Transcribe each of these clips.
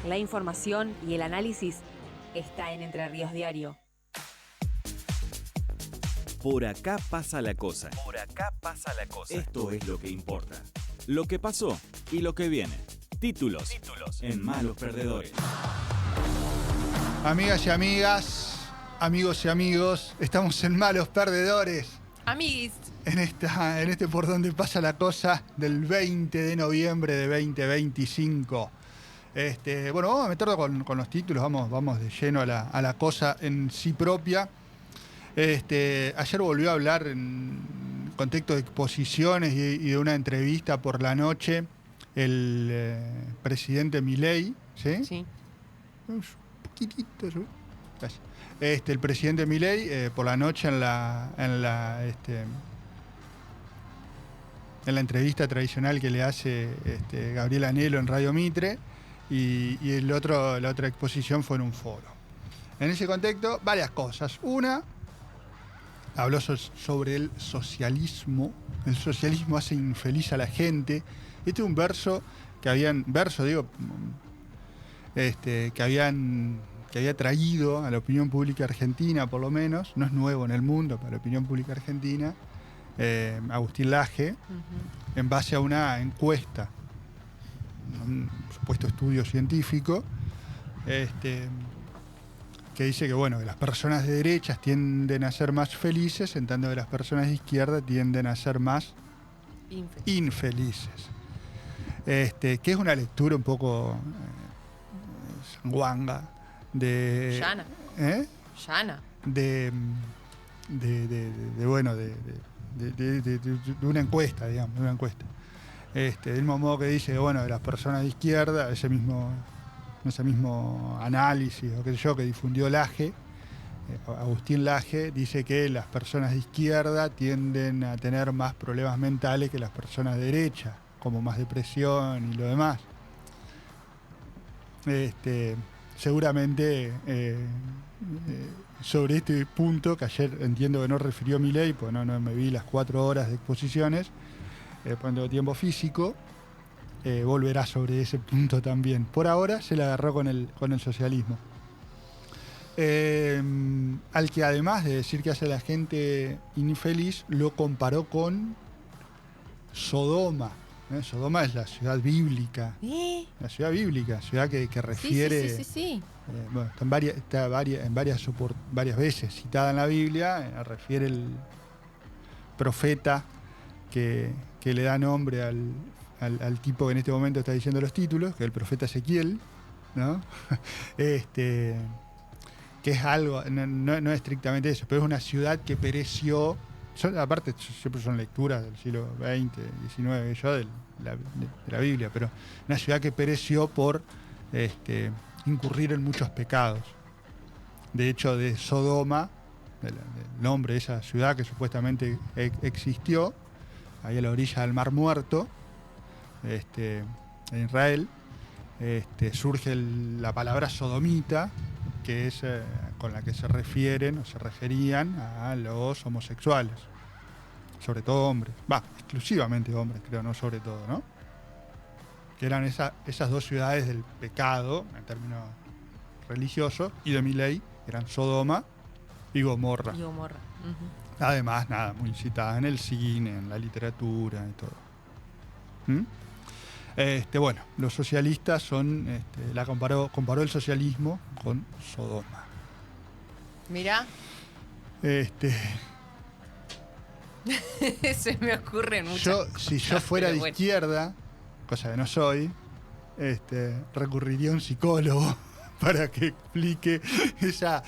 La información y el análisis está en Entre Ríos Diario. Por acá pasa la cosa. Por acá pasa la cosa. Esto es lo que importa. Lo que pasó y lo que viene. Títulos en Malos Perdedores. Amigas y amigas, amigos y amigos, estamos en Malos Perdedores. Amiguis. En este por donde pasa la cosa del 20 de noviembre de 2025. Bueno, vamos a meterlo con los títulos, vamos de lleno a la cosa en sí propia. Ayer volvió a hablar en contexto de exposiciones y de una entrevista por la noche el presidente Milei, ¿sí? Sí. Un poquitito, ¿sí? Gracias. El presidente Milei por la noche en la entrevista tradicional que le hace Gabriel Anhelo en Radio Mitre y la otra exposición fue en un foro. En ese contexto, varias cosas. Una, habló sobre el socialismo. El socialismo hace infeliz a la gente. Este es un verso que había traído a la opinión pública argentina, por lo menos. No es nuevo en el mundo, para la opinión pública argentina. Agustín Laje, en base a una encuesta, un supuesto estudio científico, que dice que que las personas de derechas tienden a ser más felices, en tanto que las personas de izquierda tienden a ser más infelices. Que es una lectura un poco sanguanga de... Llana. Llana. De una encuesta, digamos, de una encuesta. Del mismo modo que dice que, de las personas de izquierda, ese mismo análisis, o qué sé yo, que difundió Laje, Agustín Laje, dice que las personas de izquierda tienden a tener más problemas mentales que las personas de derecha, como más depresión y lo demás. Seguramente sobre este punto, que ayer entiendo que no refirió Milei, pues no me vi las 4 horas de exposiciones, cuando tengo tiempo físico, volverá sobre ese punto también. Por ahora se le agarró con el socialismo. Al que además de decir que hace a la gente infeliz, lo comparó con Sodoma. Sodoma es la ciudad bíblica. La ciudad bíblica, ciudad que refiere... Sí. Está varias veces citada en la Biblia, refiere el profeta que le da nombre al tipo que en este momento está diciendo los títulos, que es el profeta Ezequiel, ¿no? Que es algo, no es estrictamente eso, pero es una ciudad que pereció. Aparte, siempre son lecturas del siglo XX, XIX, de la Biblia, pero una ciudad que pereció por incurrir en muchos pecados. De hecho, de Sodoma, del nombre de esa ciudad que supuestamente existió, ahí a la orilla del Mar Muerto, en Israel, surge la palabra sodomita, que es con la que se refieren o se referían a los homosexuales, sobre todo hombres, exclusivamente hombres, creo, no sobre todo, ¿no? Que eran esas dos ciudades del pecado en términos religiosos, y de Milei eran Sodoma y Gomorra. Además, muy citadas en el cine, en la literatura y todo. Los socialistas comparó el socialismo con Sodoma. Mirá. Se me ocurren muchas cosas. Si yo fuera de izquierda, cosa que no soy, recurriría a un psicólogo para que explique esa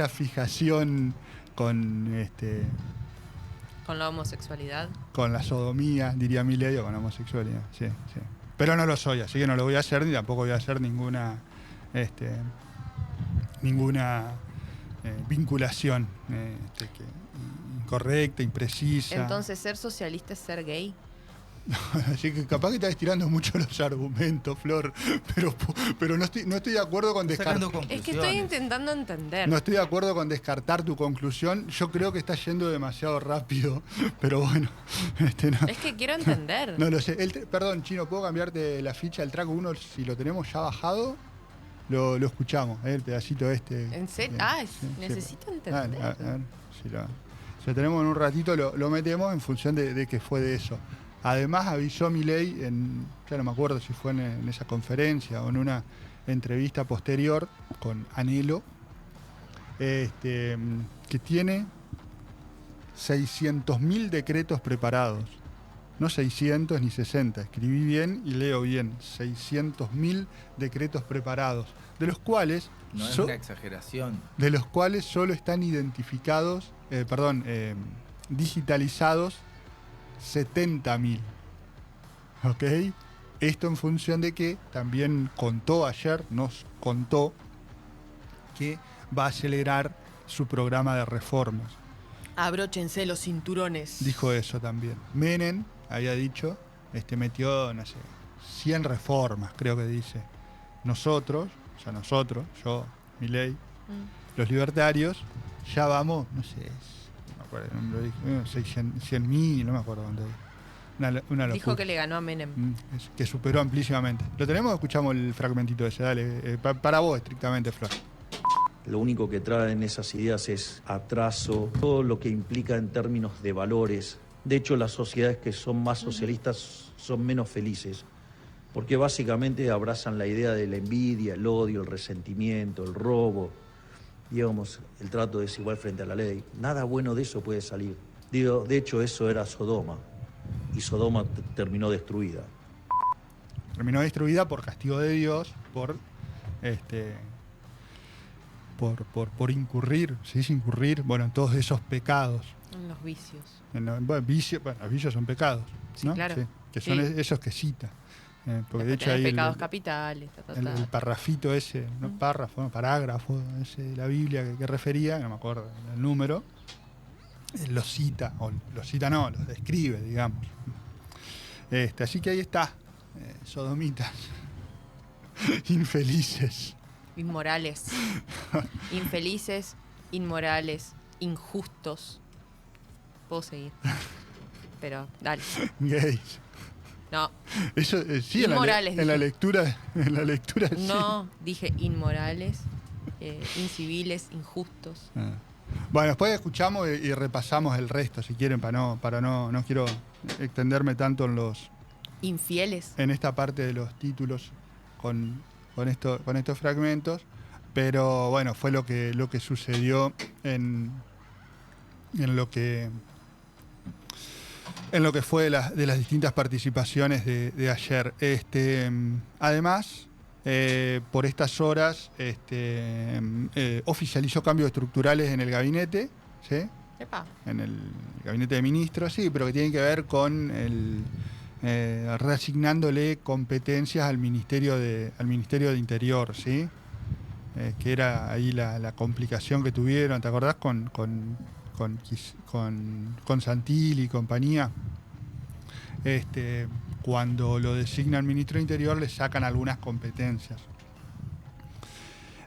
fijación con la homosexualidad. Con la sodomía, diría Milei, o con la homosexualidad, sí. Pero no lo soy, así que no lo voy a hacer, ni tampoco voy a hacer ninguna vinculación incorrecta, imprecisa. Entonces, ¿ser socialista es ser gay? Así que capaz que estás estirando mucho los argumentos, Flor, pero no estoy de acuerdo con descartar. Es que estoy intentando entender. No estoy de acuerdo con descartar tu conclusión. Yo creo que estás yendo demasiado rápido, pero bueno. No. Es que quiero entender. No lo sé. Perdón, Chino, ¿puedo cambiarte la ficha del track 1 si lo tenemos ya bajado? lo escuchamos, el pedacito este. ¿En serio? Sí, necesito sí. entender. A ver, si lo tenemos en un ratito, lo metemos en función de que fue de eso. Además avisó Milei, ya no me acuerdo si fue en esa conferencia o en una entrevista posterior con Anhelo, que tiene 600.000 decretos preparados. No 600 ni 60, escribí bien y leo bien. 600.000 decretos preparados, de los cuales... No es una exageración. De los cuales solo están identificados, digitalizados 70.000. ¿Ok? Esto en función de que también nos contó que va a acelerar su programa de reformas. Abróchense los cinturones. Dijo eso también. Menem había dicho, metió, no sé, 100 reformas, creo que dice. Nosotros, yo, Milei, los libertarios, ya vamos, no sé, no me acuerdo, no lo dije, 100.000, no me acuerdo dónde. Una locura. Dijo que le ganó a Menem. Que superó amplísimamente. ¿Lo tenemos o escuchamos el fragmentito ese? Dale, para vos estrictamente, Flor. Lo único que traen esas ideas es atraso, todo lo que implica en términos de valores. De hecho, las sociedades que son más socialistas son menos felices, porque básicamente abrazan la idea de la envidia, el odio, el resentimiento, el robo, digamos, el trato desigual frente a la ley. Nada bueno de eso puede salir. De hecho, eso era Sodoma, y Sodoma terminó destruida. Terminó destruida por castigo de Dios, por incurrir, se dice incurrir, en todos esos pecados. En los vicios. Los vicios son pecados, ¿no? Claro. Sí, que son esos que cita. Porque de hecho ahí pecados capitales. El parrafito ese, ¿no? Parágrafo ese de la Biblia que refería, no me acuerdo el número, lo cita, lo describe, digamos. Así que ahí está, sodomitas, infelices. Inmorales. Infelices, inmorales, injustos. Puedo seguir. Pero, dale. Gays. No. Eso sí, inmorales, en la lectura no, sí. Dije inmorales, inciviles, injustos. Bueno, después escuchamos y repasamos el resto, si quieren, no quiero extenderme tanto infieles. En esta parte de los títulos con estos fragmentos, pero bueno, fue lo que sucedió en lo que fue de las distintas participaciones de ayer. Además, por estas horas oficializó cambios estructurales en el gabinete, ¿sí? Epa. En el gabinete de ministros, sí, pero que tienen que ver con reasignándole competencias al Ministerio de Interior, ¿sí? Que era ahí la complicación que tuvieron, ¿te acordás? Con Santilli y compañía. Cuando lo designan ministro de Interior le sacan algunas competencias.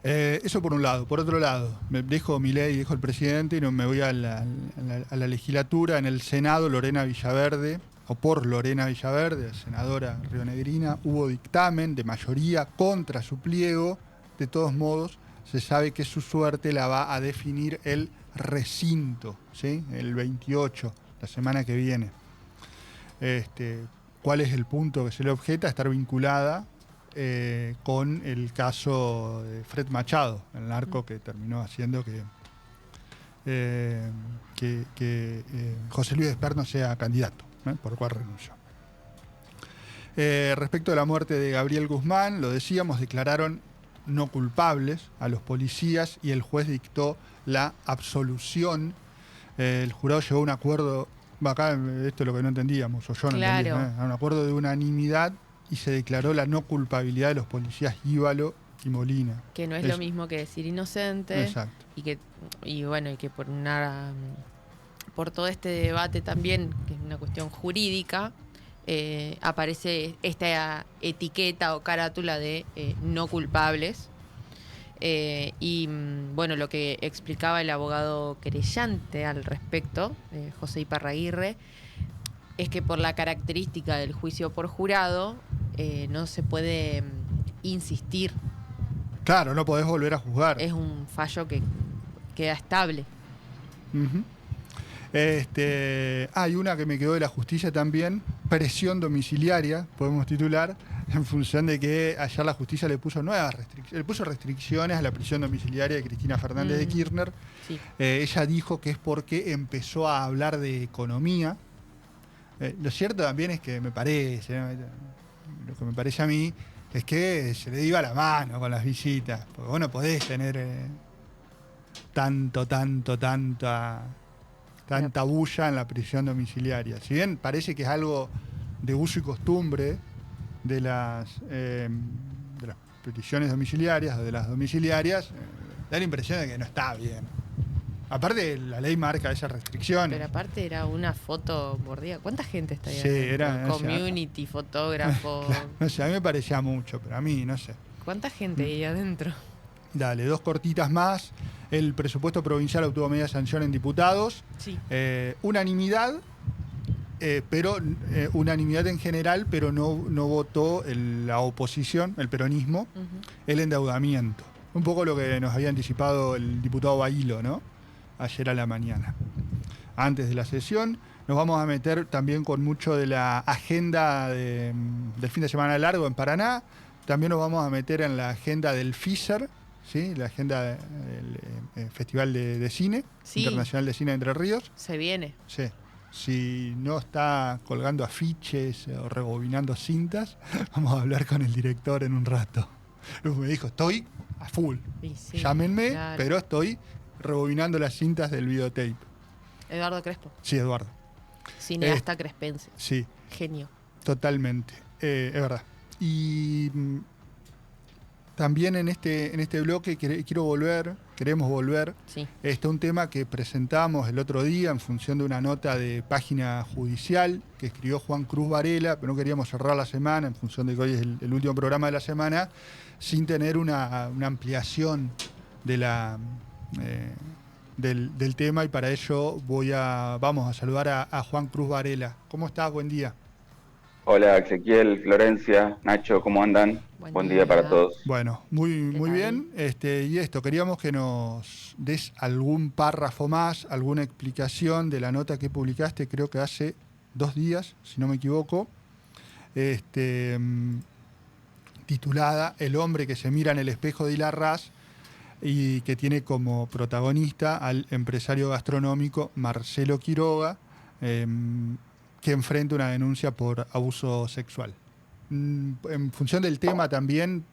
Eso por un lado. Por otro lado, dijo Milei, dijo el presidente, y me voy a la legislatura. En el Senado, Lorena Villaverde, senadora rionegrina, hubo dictamen de mayoría contra su pliego. De todos modos, se sabe que su suerte la va a definir el recinto, ¿sí? El 28, la semana que viene. ¿Cuál es el punto que se le objeta? Estar vinculada con el caso de Fred Machado, el narco que terminó haciendo que José Luis Espert no sea candidato, por lo cual renunció. Respecto a la muerte de Gabriel Guzmán, lo decíamos, declararon no culpables a los policías y el juez dictó la absolución. El jurado llegó a un acuerdo, acá esto es lo que no entendíamos, o yo no entendía, a un acuerdo de unanimidad y se declaró la no culpabilidad de los policías Íbalo y Molina. Que no es lo mismo que decir inocente. Exacto. Y que por todo este debate también, que es una cuestión jurídica, aparece esta etiqueta o carátula de no culpables. Lo que explicaba el abogado querellante al respecto, José Iparraguirre, es que por la característica del juicio por jurado no se puede insistir Claro, no podés volver a juzgar. Es un fallo que queda estable. Ujú. Hay una que me quedó de la justicia también, presión domiciliaria, podemos titular, en función de que ayer la justicia le puso restricciones a la prisión domiciliaria de Cristina Fernández de Kirchner. Sí. Ella dijo que es porque empezó a hablar de economía. Lo cierto también es que me parece, ¿no? Lo que me parece a mí es que se le iba la mano con las visitas, porque vos no podés tener tanta bulla en la prisión domiciliaria. Si bien parece que es algo de uso y costumbre de las prisiones domiciliarias o de las domiciliarias, da la impresión de que no está bien. Aparte, la ley marca esas restricciones. Pero aparte era una foto mordida. ¿Cuánta gente está ahí? Sí, era... Community, fotógrafo. Claro, no sé, a mí me parecía mucho, pero a mí, no sé. ¿Cuánta gente hay adentro? Dale, 2 cortitas más. El presupuesto provincial obtuvo media sanción en diputados. Sí. Unanimidad, pero unanimidad en general, pero no votó la oposición, el peronismo, el endeudamiento. Un poco lo que nos había anticipado el diputado Bailo, ¿no? Ayer a la mañana. Antes de la sesión, nos vamos a meter también con mucho de la agenda del fin de semana largo en Paraná. También nos vamos a meter en la agenda del FISER, ¿sí? La agenda del Festival de Cine, Sí. Internacional de Cine de Entre Ríos. Se viene. Sí. Si no está colgando afiches o rebobinando cintas, vamos a hablar con el director en un rato. Luego me dijo, estoy a full. Y sí, Llámenme, claro. pero estoy rebobinando las cintas del videotape. Eduardo Crespo, Sí, Eduardo. cineasta crespense. Sí, Genio. totalmente. Es verdad. Y también en este bloque queremos volver. Sí. Un tema que presentamos el otro día en función de una nota de página judicial que escribió Juan Cruz Varela, pero no queríamos cerrar la semana en función de que hoy es el último programa de la semana, sin tener una ampliación de del tema, y para ello vamos a saludar a Juan Cruz Varela. ¿Cómo estás? Buen día. Hola Ezequiel, Florencia, Nacho, ¿cómo andan? Buen día para todos. Bueno, muy tal? bien. Y queríamos que nos des algún párrafo más, alguna explicación de la nota que publicaste, creo que hace 2 días, si no me equivoco, titulada El hombre que se mira en el espejo de Hilarrás, y que tiene como protagonista al empresario gastronómico Marcelo Quiroga, que enfrenta una denuncia por abuso sexual. En función del tema también,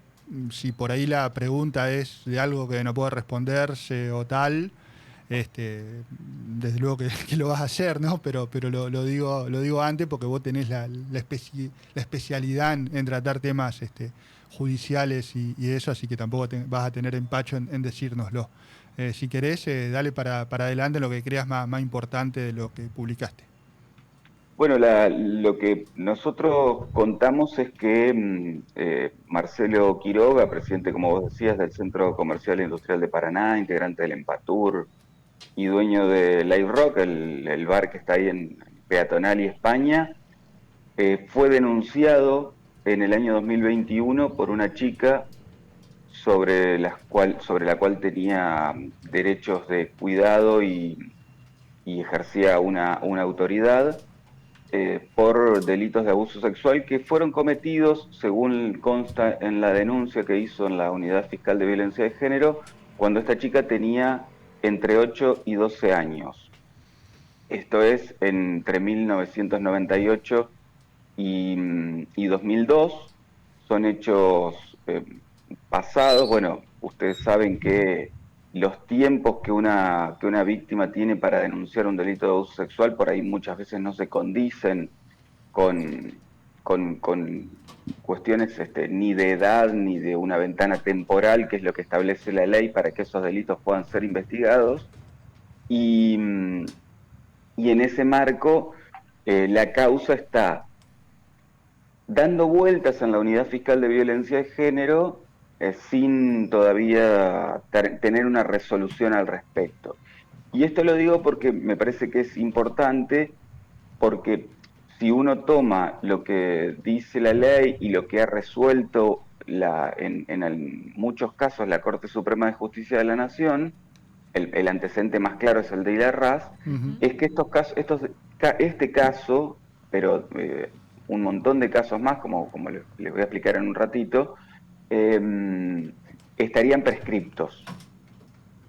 si por ahí la pregunta es de algo que no puede responderse o tal, desde luego que lo vas a hacer, ¿no? Pero lo digo antes porque vos tenés la especialidad en tratar temas judiciales y eso, así que tampoco vas a tener empacho en decírnoslo. Si querés, dale para adelante en lo que creas más importante de lo que publicaste. Bueno, lo que nosotros contamos es que Marcelo Quiroga, presidente, como vos decías, del Centro Comercial e Industrial de Paraná, integrante del Empatur y dueño de Live Rock, el bar que está ahí en Peatonal y España, fue denunciado en el año 2021 por una chica sobre la cual tenía derechos de cuidado y ejercía una autoridad, por delitos de abuso sexual que fueron cometidos, según consta en la denuncia que hizo en la Unidad Fiscal de Violencia de Género, cuando esta chica tenía entre 8 y 12 años. Esto es entre 1998 y 2002. Son hechos pasados. Bueno, ustedes saben que los tiempos que una víctima tiene para denunciar un delito de abuso sexual por ahí muchas veces no se condicen con cuestiones ni de edad ni de una ventana temporal, que es lo que establece la ley para que esos delitos puedan ser investigados. Y en ese marco la causa está dando vueltas en la Unidad Fiscal de Violencia de Género, sin todavía tener una resolución al respecto. Y esto lo digo porque me parece que es importante, porque si uno toma lo que dice la ley y lo que ha resuelto en muchos casos la Corte Suprema de Justicia de la Nación, el antecedente más claro es el de Hilar Raz, es que este caso, pero un montón de casos más, como les voy a explicar en un ratito, estarían prescriptos.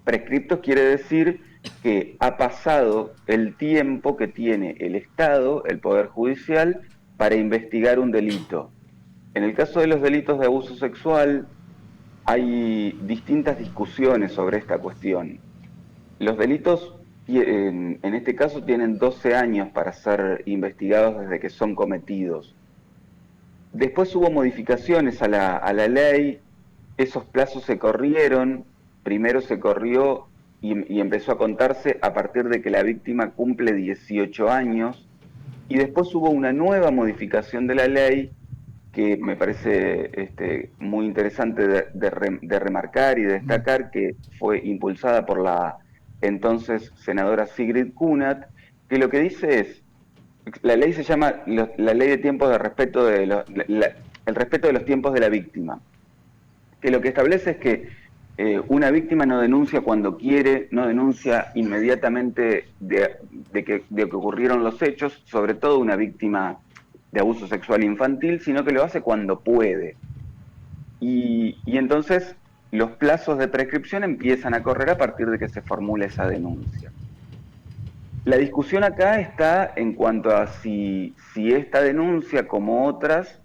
Prescriptos quiere decir que ha pasado el tiempo que tiene el Estado, el Poder Judicial, para investigar un delito. En el caso de los delitos de abuso sexual, hay distintas discusiones sobre esta cuestión. Los delitos, en este caso, tienen 12 años para ser investigados desde que son cometidos. Después hubo modificaciones a la ley, esos plazos se corrieron, primero se corrió y empezó a contarse a partir de que la víctima cumple 18 años, y después hubo una nueva modificación de la ley que me parece muy interesante de remarcar y de destacar, que fue impulsada por la entonces senadora Sigrid Kunat, que lo que dice es, la ley se llama la ley de tiempos de respeto el respeto de los tiempos de la víctima, que lo que establece es que una víctima no denuncia cuando quiere, no denuncia inmediatamente de que ocurrieron los hechos, sobre todo una víctima de abuso sexual infantil, sino que lo hace cuando puede. Y entonces los plazos de prescripción empiezan a correr a partir de que se formule esa denuncia. La discusión acá está en cuanto a si esta denuncia, como otras,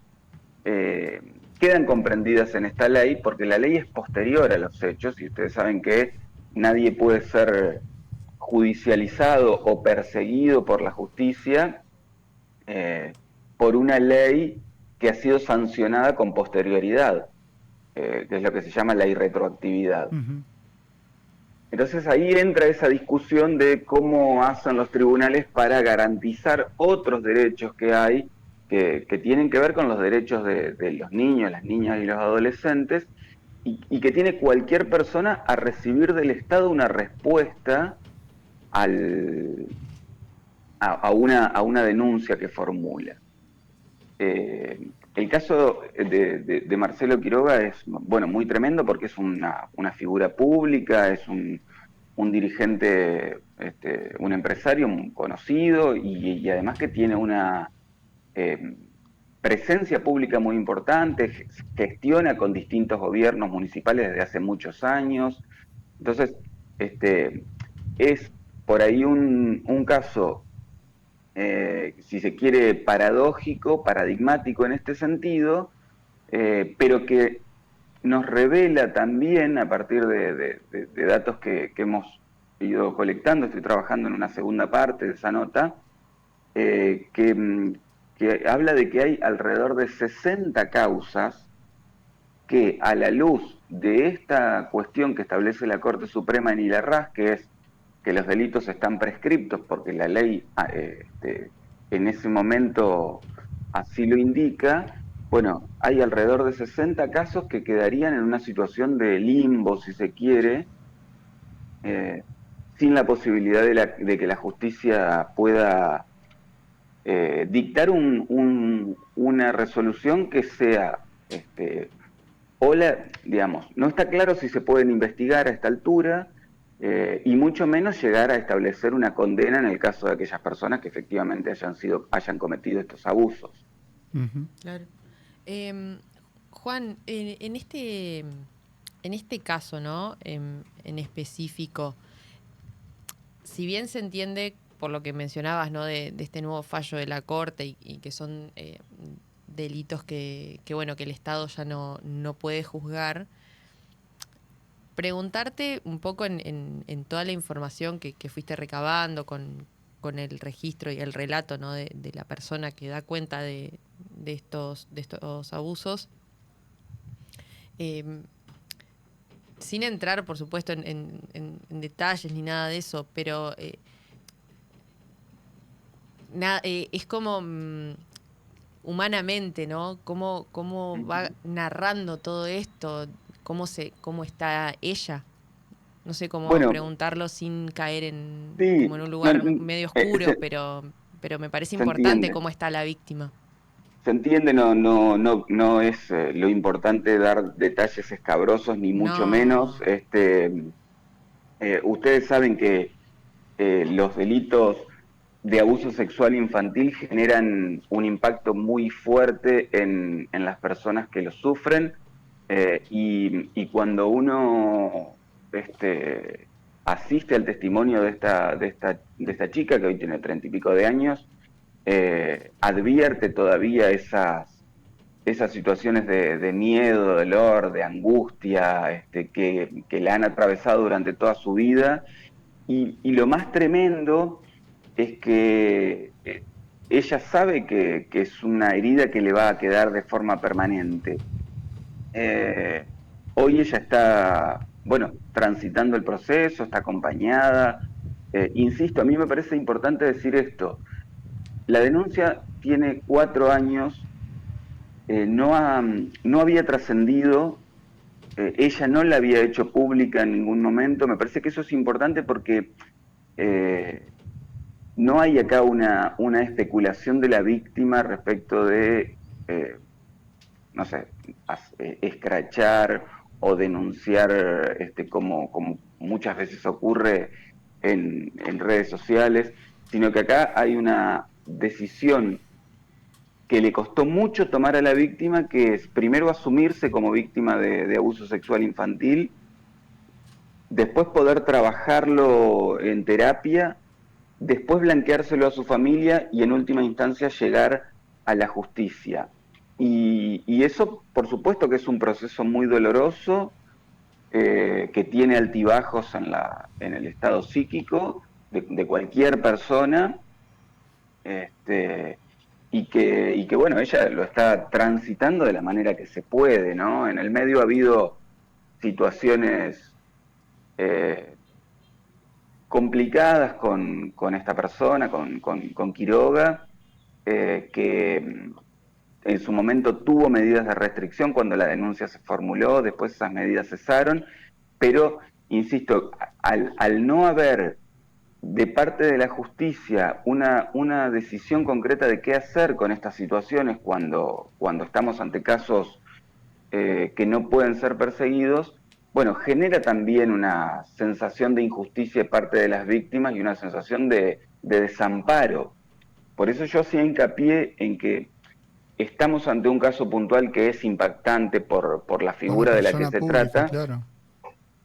quedan comprendidas en esta ley, porque la ley es posterior a los hechos, y ustedes saben que nadie puede ser judicializado o perseguido por la justicia por una ley que ha sido sancionada con posterioridad, que es lo que se llama la irretroactividad. Entonces ahí entra esa discusión de cómo hacen los tribunales para garantizar otros derechos que hay, que tienen que ver con los derechos de los niños, las niñas y los adolescentes, y que tiene cualquier persona a recibir del Estado una respuesta a una denuncia que formula. El caso de Marcelo Quiroga es, bueno, muy tremendo, porque es una figura pública, es un dirigente, un empresario conocido, y además que tiene una presencia pública muy importante, gestiona con distintos gobiernos municipales desde hace muchos años. Entonces, es por ahí un caso, si se quiere, paradójico, paradigmático en este sentido, pero que nos revela también, a partir de datos que hemos ido colectando, estoy trabajando en una segunda parte de esa nota, que habla de que hay alrededor de 60 causas que, a la luz de esta cuestión que establece la Corte Suprema en Hilar Raz, que es que los delitos están prescriptos porque la ley en ese momento así lo indica, bueno, hay alrededor de 60 casos que quedarían en una situación de limbo, si se quiere, sin la posibilidad de que la justicia pueda dictar una resolución que sea, digamos, no está claro si se pueden investigar a esta altura, y mucho menos llegar a establecer una condena en el caso de aquellas personas que efectivamente hayan cometido estos abusos. Claro. Juan, en este caso, ¿no? En específico, si bien se entiende por lo que mencionabas, ¿no? de este nuevo fallo de la Corte y que son delitos que el Estado ya no puede juzgar, preguntarte un poco en toda la información que fuiste recabando con el registro y el relato, ¿no? de la persona que da cuenta de estos abusos, sin entrar, por supuesto, en detalles ni nada de eso, pero es como humanamente, ¿no? ¿Cómo va narrando todo esto? ¿Cómo está ella? No sé cómo preguntarlo sin caer como en un lugar medio oscuro, pero me parece importante cómo está la víctima. Se entiende, no es lo importante dar detalles escabrosos, ni mucho No. menos. Ustedes saben que los delitos de abuso sexual infantil generan un impacto muy fuerte en las personas que lo sufren, y cuando uno asiste al testimonio de esta chica, que hoy tiene 30 y pico de años, advierte todavía esas situaciones de miedo, de dolor, de angustia, que la han atravesado durante toda su vida. Y lo más tremendo es que ella sabe que es una herida que le va a quedar de forma permanente. Hoy ella está, bueno, transitando el proceso, está acompañada. Insisto, a mí me parece importante decir esto. La denuncia tiene 4 años, no había trascendido, ella no la había hecho pública en ningún momento. Me parece que eso es importante porque no hay acá una especulación de la víctima respecto de, no sé, escrachar o denunciar, como muchas veces ocurre en redes sociales, sino que acá hay una decisión que le costó mucho tomar a la víctima, que es primero asumirse como víctima de abuso sexual infantil, después poder trabajarlo en terapia, después blanqueárselo a su familia y en última instancia llegar a la justicia. Y eso, por supuesto, que es un proceso muy doloroso, que tiene altibajos en el estado psíquico de cualquier persona, y que bueno, ella lo está transitando de la manera que se puede, ¿no? En el medio ha habido situaciones complicadas con esta persona, con Quiroga, que en su momento tuvo medidas de restricción cuando la denuncia se formuló, después esas medidas cesaron, pero, insisto, al no haber de parte de la justicia una decisión concreta de qué hacer con estas situaciones cuando estamos ante casos que no pueden ser perseguidos, bueno, genera también una sensación de injusticia de parte de las víctimas y una sensación de desamparo. Por eso yo hacía hincapié en que estamos ante un caso puntual que es impactante por la figura de la que se pública, trata, claro.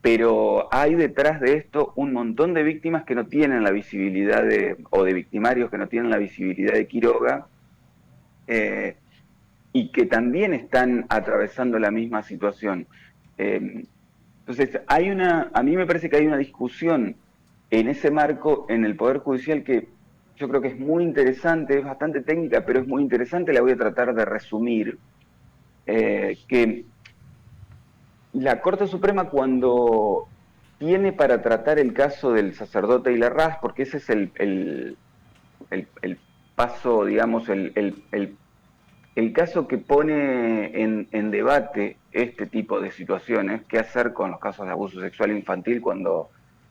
pero hay detrás de esto un montón de víctimas que no tienen la visibilidad o de victimarios que no tienen la visibilidad de Quiroga, y que también están atravesando la misma situación. Entonces, a mí me parece que hay una discusión en ese marco en el Poder Judicial que yo creo que es muy interesante, es bastante técnica, pero es muy interesante, la voy a tratar de resumir. Que la Corte Suprema, cuando tiene para tratar el caso del sacerdote Ilerrás, porque ese es el paso, digamos, el caso que pone en debate este tipo de situaciones, qué hacer con los casos de abuso sexual infantil cuando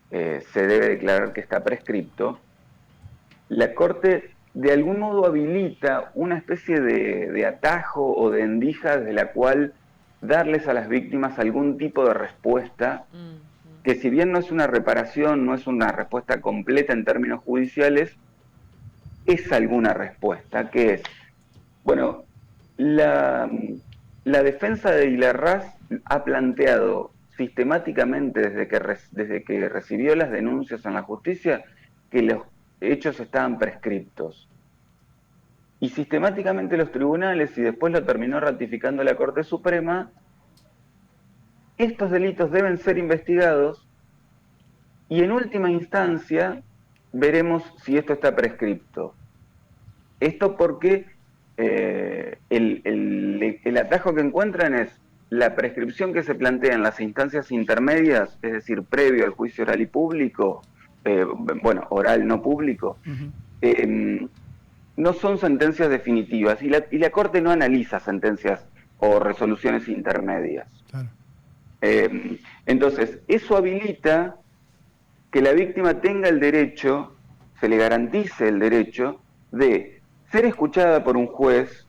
se debe declarar que está prescripto, la Corte de algún modo habilita una especie de atajo o de endija desde la cual darles a las víctimas algún tipo de respuesta, que si bien no es una reparación, no es una respuesta completa en términos judiciales, es alguna respuesta, que es, bueno, la defensa de Ilerrás ha planteado sistemáticamente desde que recibió las denuncias en la justicia que los hechos estaban prescriptos. Y sistemáticamente los tribunales, y después lo terminó ratificando la Corte Suprema, estos delitos deben ser investigados y en última instancia veremos si esto está prescripto. Esto porque el atajo que encuentran es la prescripción que se plantea en las instancias intermedias, es decir, previo al juicio oral y público, oral no público, no son sentencias definitivas y la Corte no analiza sentencias o resoluciones intermedias. Claro. Entonces, eso habilita que la víctima tenga el derecho, se le garantice el derecho de ser escuchada por un juez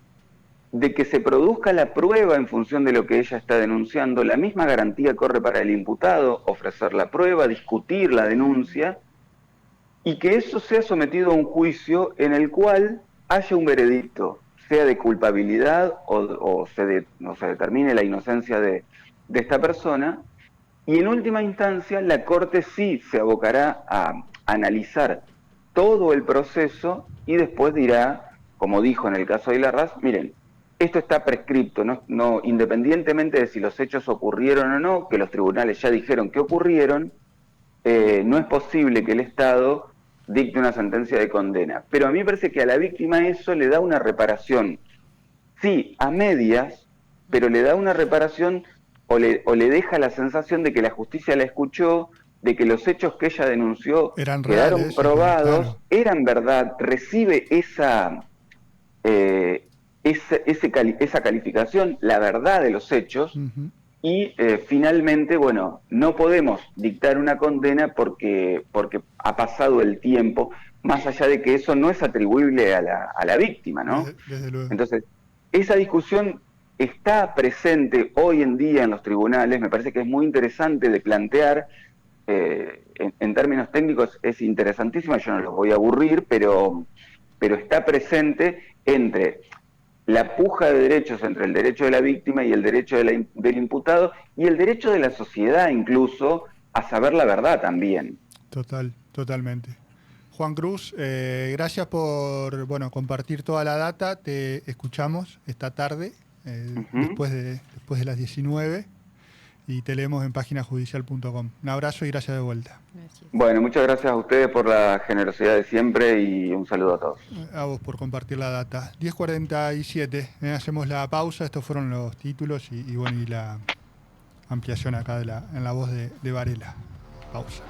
de que se produzca la prueba en función de lo que ella está denunciando, la misma garantía corre para el imputado, ofrecer la prueba, discutir la denuncia, y que eso sea sometido a un juicio en el cual haya un veredicto, sea de culpabilidad o se determine la inocencia de esta persona, y en última instancia la Corte sí se abocará a analizar todo el proceso y después dirá, como dijo en el caso de Larraz, miren, esto está prescripto, no, independientemente de si los hechos ocurrieron o no, que los tribunales ya dijeron que ocurrieron, no es posible que el Estado dicte una sentencia de condena. Pero a mí me parece que a la víctima eso le da una reparación, sí, a medias, pero le da una reparación o le deja la sensación de que la justicia la escuchó, de que los hechos que ella denunció Eran quedaron reales, probados, claro. eran verdad, recibe esa calificación, la verdad de los hechos, y finalmente, bueno, no podemos dictar una condena porque ha pasado el tiempo, más allá de que eso no es atribuible a la víctima, ¿no? Desde luego. Entonces, esa discusión está presente hoy en día en los tribunales, me parece que es muy interesante de plantear, en términos técnicos es interesantísima, yo no los voy a aburrir, pero está presente entre la puja de derechos entre el derecho de la víctima y el derecho del imputado, y el derecho de la sociedad incluso a saber la verdad también. Totalmente. Juan Cruz, gracias por compartir toda la data. Te escuchamos esta tarde, después de las 19, y te leemos en paginajudicial.com. Un abrazo y gracias de vuelta. Gracias. Bueno, muchas gracias a ustedes por la generosidad de siempre y un saludo a todos. A vos por compartir la data. 10:47, hacemos la pausa. Estos fueron los títulos y la ampliación acá en la voz de Varela. Pausa.